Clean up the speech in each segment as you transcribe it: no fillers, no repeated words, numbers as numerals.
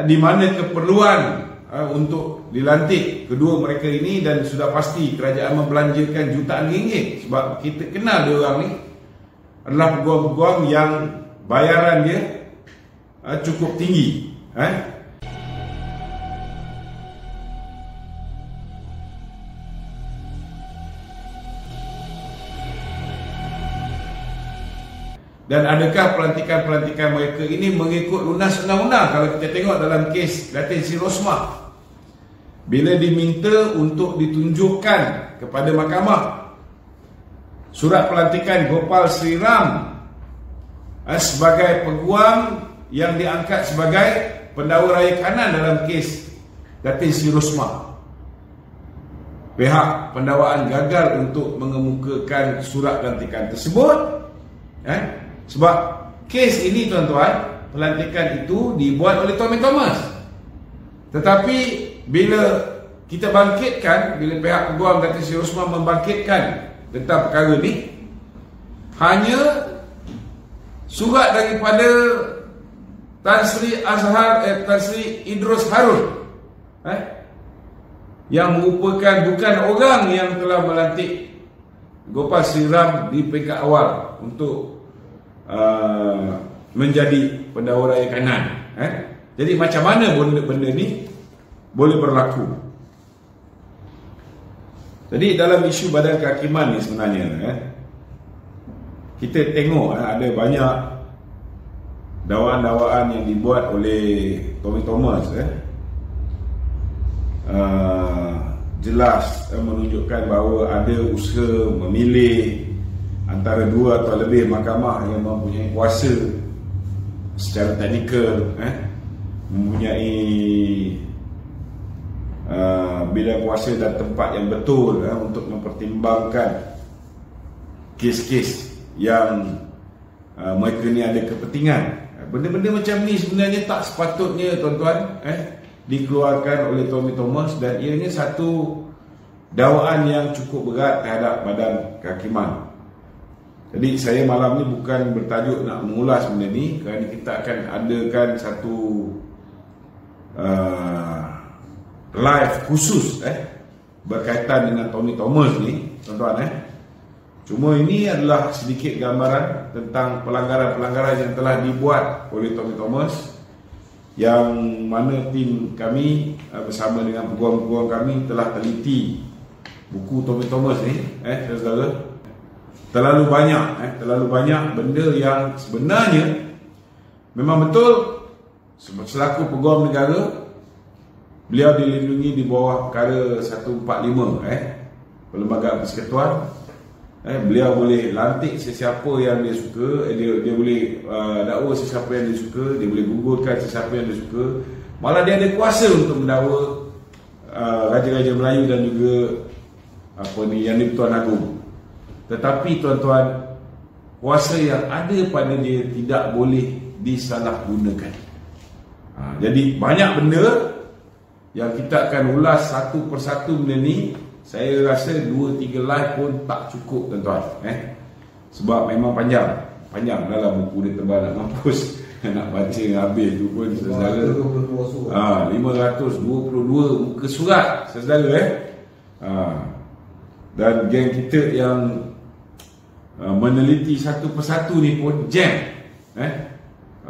di mana keperluan untuk dilantik kedua mereka ini, dan sudah pasti kerajaan membelanjakan jutaan ringgit sebab kita kenal dia orang ni adalah peguam-peguam yang bayaran dia cukup tinggi. Dan adakah pelantikan-pelantikan mereka ini mengikut lunas undang-undang? Kalau kita tengok dalam kes Datin Sri Rosmah, bila diminta untuk ditunjukkan kepada mahkamah surat pelantikan Gopal Sri Ram sebagai peguam yang diangkat sebagai pendakwa raya kanan dalam kes Datin Sri Rosmah, pihak pendakwaan gagal untuk mengemukakan surat pelantikan tersebut. Sebab kes ini, tuan-tuan, pelantikan itu dibuat oleh Tommy Thomas. Tetapi bila kita bangkitkan, bila pihak peguam Datin Sri Rosmah membangkitkan tentang perkara ini, hanya surat daripada Tan Sri Idrus Harun yang merupakan bukan orang yang telah melantik Gopal Sri Ram di peringkat awal untuk menjadi pendakwa raya kanan. Jadi macam mana benda ni boleh berlaku? Jadi dalam isu badan kehakiman ni sebenarnya kita tengok ada banyak dakwaan-dakwaan yang dibuat oleh Tommy Thomas jelas menunjukkan bahawa ada usaha memilih antara dua atau lebih mahkamah yang mempunyai kuasa secara teknikal, mempunyai bidang kuasa dan tempat yang betul untuk mempertimbangkan kes-kes yang mereka ni ada kepentingan. Benda-benda macam ni sebenarnya tak sepatutnya, tuan-tuan, dikeluarkan oleh Tommy Thomas, dan ianya satu dakwaan yang cukup berat terhadap badan kehakiman. Jadi saya malam ni bukan bertajuk nak mengulas benda ni, kerana kita akan adakan satu live khusus berkaitan dengan Tommy Thomas ni, tuan-tuan. Cuma ini adalah sedikit gambaran tentang pelanggaran-pelanggaran yang telah dibuat oleh Tommy Thomas, yang mana tim kami bersama dengan peguam-peguam kami telah teliti buku Tommy Thomas ni, saudara. Terlalu banyak benda yang sebenarnya memang betul selaku peguam negara beliau dilindungi di bawah perkara 145 Perlembagaan Persekutuan. Beliau boleh lantik sesiapa yang dia suka, dia boleh dakwa sesiapa yang dia suka, dia boleh gugurkan sesiapa yang dia suka. Malah dia ada kuasa untuk mendakwa Raja-Raja Melayu dan juga Yang di-Pertuan Agong. Tetapi, tuan-tuan, kuasa yang ada pada dia tidak boleh disalahgunakan. Jadi banyak benda yang kita akan ulas satu persatu benda ni. Saya rasa 2-3 live pun tak cukup, tuan-tuan. Sebab memang panjang dalam buku dia, tebal nak mampus. Nak baca habis tu pun, saudara, 522 muka surat, saudara. Dan geng kita yang meneliti satu persatu ni pun jam.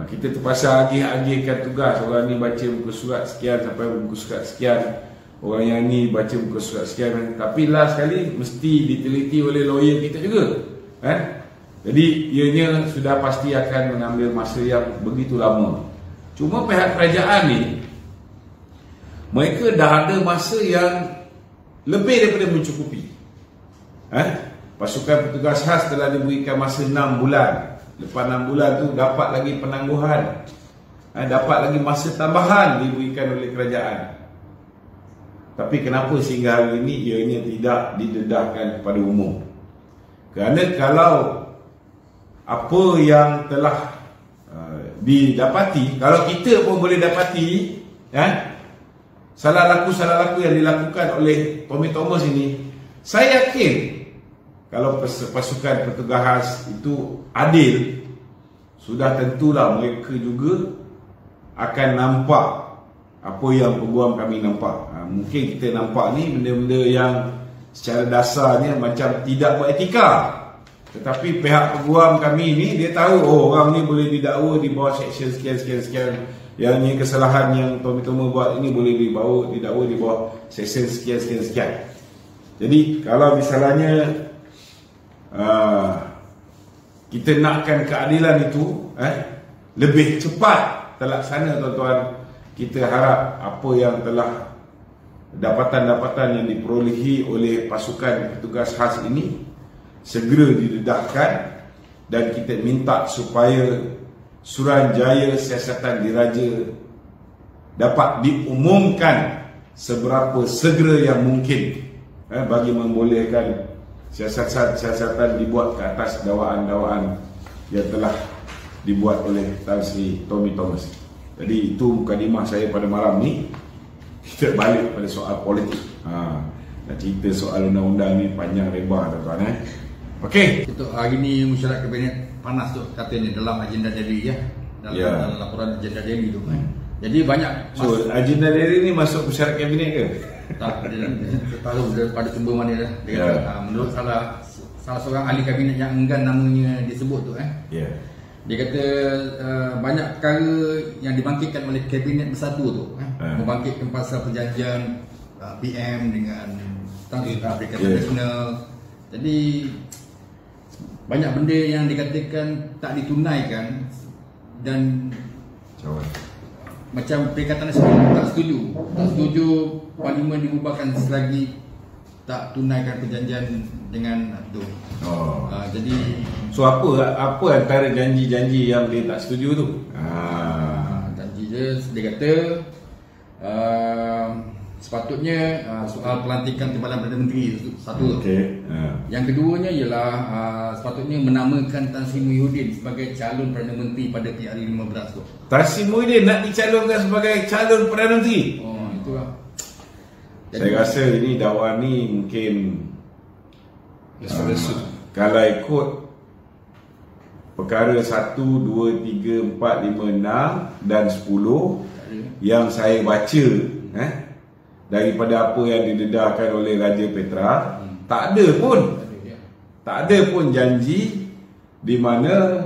Kita terpaksa agih-agihkan tugas. Orang ni baca muka surat sekian sampai muka surat sekian, orang yang ni baca muka surat sekian. Tapi last sekali mesti diteliti oleh lawyer kita juga. Jadi ianya sudah pasti akan mengambil masa yang begitu lama. Cuma pihak kerajaan ni, mereka dah ada masa yang lebih daripada mencukupi. Pasukan petugas khas telah diberikan masa 6 bulan. Lepas 6 bulan tu dapat lagi penangguhan, dapat lagi masa tambahan diberikan oleh kerajaan. Tapi kenapa sehingga hari ini ianya tidak didedahkan kepada umum? Kerana kalau apa yang telah didapati, kalau kita pun boleh dapati salah laku yang dilakukan oleh Tommy Thomas ini, saya yakin kalau pasukan petugas khas itu adil, sudah tentulah mereka juga akan nampak apa yang peguam kami nampak. Mungkin kita nampak ni benda-benda yang secara dasarnya macam tidak beretika, tetapi pihak peguam kami ni dia tahu, orang ni boleh didakwa di bawah seksyen sekian, yang ni kesalahan yang Tommy Thomas buat ini boleh didakwa di bawah seksyen sekian. Jadi kalau misalnya kita nakkan keadilan itu lebih cepat terlaksana, tuan-tuan, kita harap apa yang telah dapatan-dapatan yang diperolehi oleh pasukan petugas khas ini segera didedahkan, dan kita minta supaya Suruhanjaya Siasatan Diraja dapat diumumkan seberapa segera yang mungkin bagi membolehkan siasatan dibuat ke atas dakwaan-dakwaan yang telah dibuat oleh Tan Sri Tommy Thomas. Jadi itu mukadimah saya pada malam ni. Kita balik pada soal politik. Nak cerita soal undang-undang ni panjang lebar, tuan-tuan. Okey. Untuk hari ni mesyuarat kabinet panas tu katanya dalam agenda Delhi dalam laporan agenda Delhi tu. Jadi banyak. So agenda Delhi ni masuk mesyuarat kabinet ke? Tak, dia tahu daripada sumber mana dah. Dia kata, menurut salah seorang ahli kabinet yang enggan namanya disebut tu dia kata banyak perkara yang dibangkitkan oleh Kabinet Bersatu tu membangkitkan pasal perjanjian PM dengan Perikatan Nasional. Jadi banyak benda yang dikatakan tak ditunaikan, dan macam Perikatan Nasional tak setuju Parlimen dibubarkan selagi tak tunaikan perjanjian dengan tu. Jadi so apa antara janji-janji yang dia tak setuju tu? Janji dia kata sepatutnya soal pelantikan Timbalan Perdana Menteri satu. Yang keduanya ialah sepatutnya menamakan Tan Sri Muhyiddin sebagai calon Perdana Menteri pada PRU 15 tu. Tan Sri Muhyiddin nak dicalonkan sebagai calon Perdana Menteri? Itulah. Saya rasa ini dakwaan ni mungkin kalau ikut perkara 1, 2, 3, 4, 5, 6 dan 10 yang saya baca daripada apa yang didedahkan oleh Raja Petra, tak ada pun janji di mana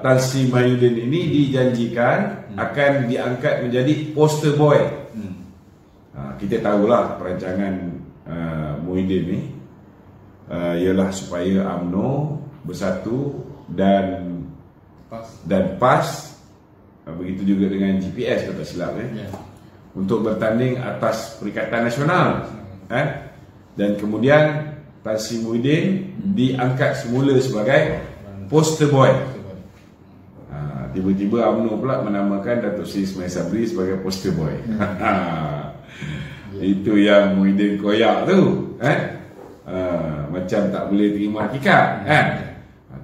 Tan Sri Muhyiddin ini dijanjikan akan diangkat menjadi poster boy. Kita tahulah perancangan Muhyiddin ni ialah supaya UMNO bersatu dan PAS, begitu juga dengan GPS kalau tak silap untuk bertanding atas Perikatan Nasional dan kemudian Tan Sri Muhyiddin diangkat semula sebagai poster boy. Tiba-tiba UMNO pula menamakan Datuk Seri Ismail Sabri sebagai poster boy. Itu yang Muhyiddin koyak tu macam tak boleh terima hakikat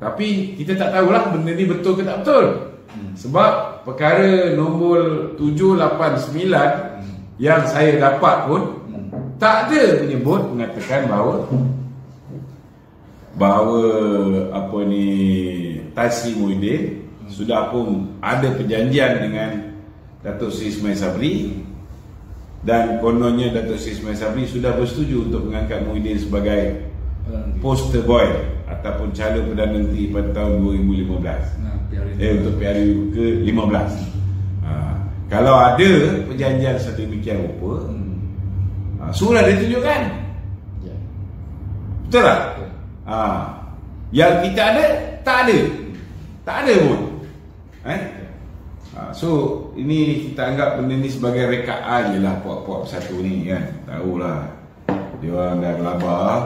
tapi kita tak tahulah benda ni betul ke tak betul. Sebab perkara nombor 789 yang saya dapat pun tak ada menyebut mengatakan bahawa apa ni Tan Sri Muhyiddin sudah pun ada perjanjian dengan Datuk Seri Ismail Sabri, dan kononnya Datuk Seri Ismail Sabri sudah bersetuju untuk mengangkat Muhyiddin sebagai poster boy ataupun calon Perdana Menteri pada tahun 2015 untuk PRU ke-15. Kalau ada perjanjian sedemikian rupa, suruh dia tunjukkan. Betul tak? Yang kita ada, tak ada pun. So ini kita anggap benda ni sebagai rekaan je lah puak-puak bersatu ni kan. Tahulah dia orang dah gelabah,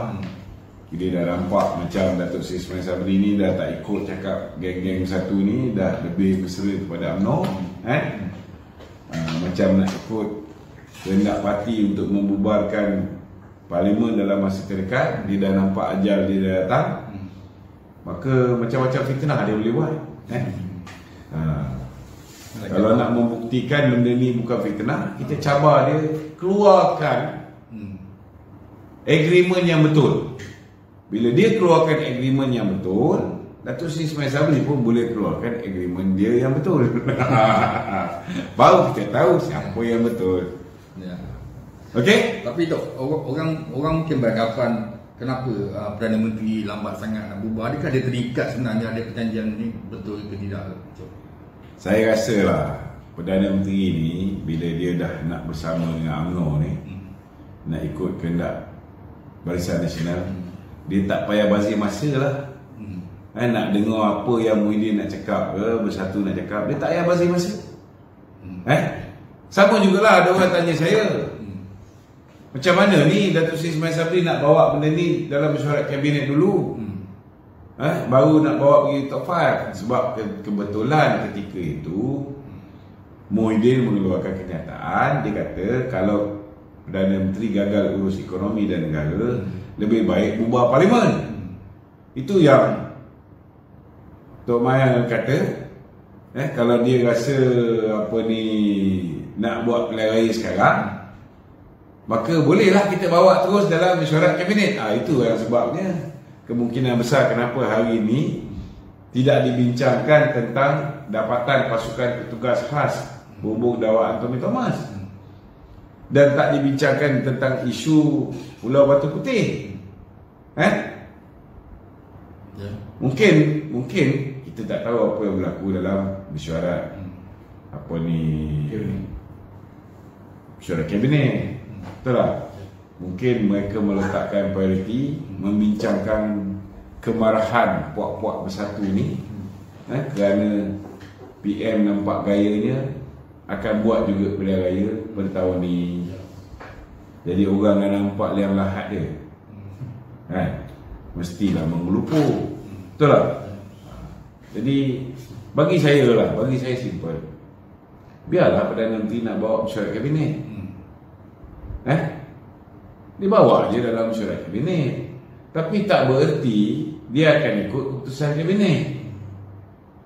dia dah nampak macam Datuk Seri Ismail Sabri ni dah tak ikut cakap geng-geng bersatu ni, dah lebih berseru kepada UMNO macam nak ikut kehendak parti untuk membubarkan Parlimen dalam masa terdekat. Dia dah nampak ajal dia dah datang, maka macam-macam fitnah dia boleh buat Kalau nak membuktikan benda ni bukan fitnah, kita cabar dia keluarkan agreement yang betul. Bila dia keluarkan agreement yang betul, Datuk Seri Ismail Sabri pun boleh keluarkan agreement dia yang betul. Baru kita tahu siapa yang betul. Ya. Okey? Tapi Tok, orang mungkin beranggapan kenapa Perdana Menteri lambat sangat nak berubah? Adakah dia terikat sebenarnya ada perjanjian ni betul ke tidak? Saya rasa lah Perdana Menteri ni bila dia dah nak bersama dengan UMNO ni, nak ikut kehendak Barisan Nasional, dia tak payah bazir masa lah. Nak dengar apa yang Muhyiddin nak cakap ke, Bersatu nak cakap, dia tak payah bazir masa. Sama jugalah ada orang tanya saya, macam mana ni Datuk Seri Ismail Sabri nak bawa benda ni dalam mesyuarat kabinet dulu, baru nak bawa pergi top 5. Sebab kebetulan ketika itu Muhyiddin mengeluarkan kenyataan. Dia kata kalau Perdana Menteri gagal urus ekonomi dan negara, lebih baik bubar parlimen. Itu yang Tok Mayang kata, kalau dia rasa apa ni nak buat pilihan raya sekarang, maka bolehlah kita bawa terus dalam mesyuarat kabinet. Itu yang sebabnya kemungkinan besar kenapa hari ini tidak dibincangkan tentang dapatan pasukan petugas khas bumbung dakwaan Tommy Thomas, dan tak dibincangkan tentang isu Pulau Batu Putih. Mungkin kita tak tahu apa yang berlaku dalam mesyuarat apa ni mesyuarat kabinet. Betul tak? Mungkin mereka meletakkan prioriti membincangkan kemarahan puak-puak Bersatu ni, kerana PM nampak gayanya akan buat juga pilihan raya pada tahun ni. Jadi orang yang nampak liang lahat dia mestilah mengelupur. Betul tak? Jadi bagi saya simple. Biarlah Perdana Menteri nak bawa mesyuarat kabinet, dia bawa je dalam mesyuarat kabinet. Tapi tak bererti dia akan ikut keputusan kabinet.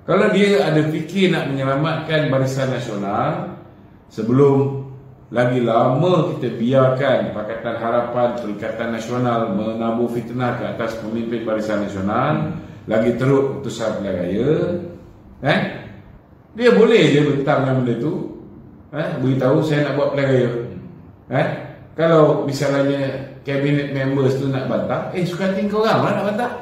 Kalau dia ada fikir nak menyelamatkan Barisan Nasional, sebelum lagi lama kita biarkan Pakatan Harapan Perikatan Nasional menabur fitnah ke atas pemimpin Barisan Nasional, lagi teruk keputusan pilihan raya, dia boleh je bentang dalam benda tu, beritahu saya nak buat pilihan raya. Kalau misalnya cabinet members tu nak bantah, suka hati kau orang lah nak bantah.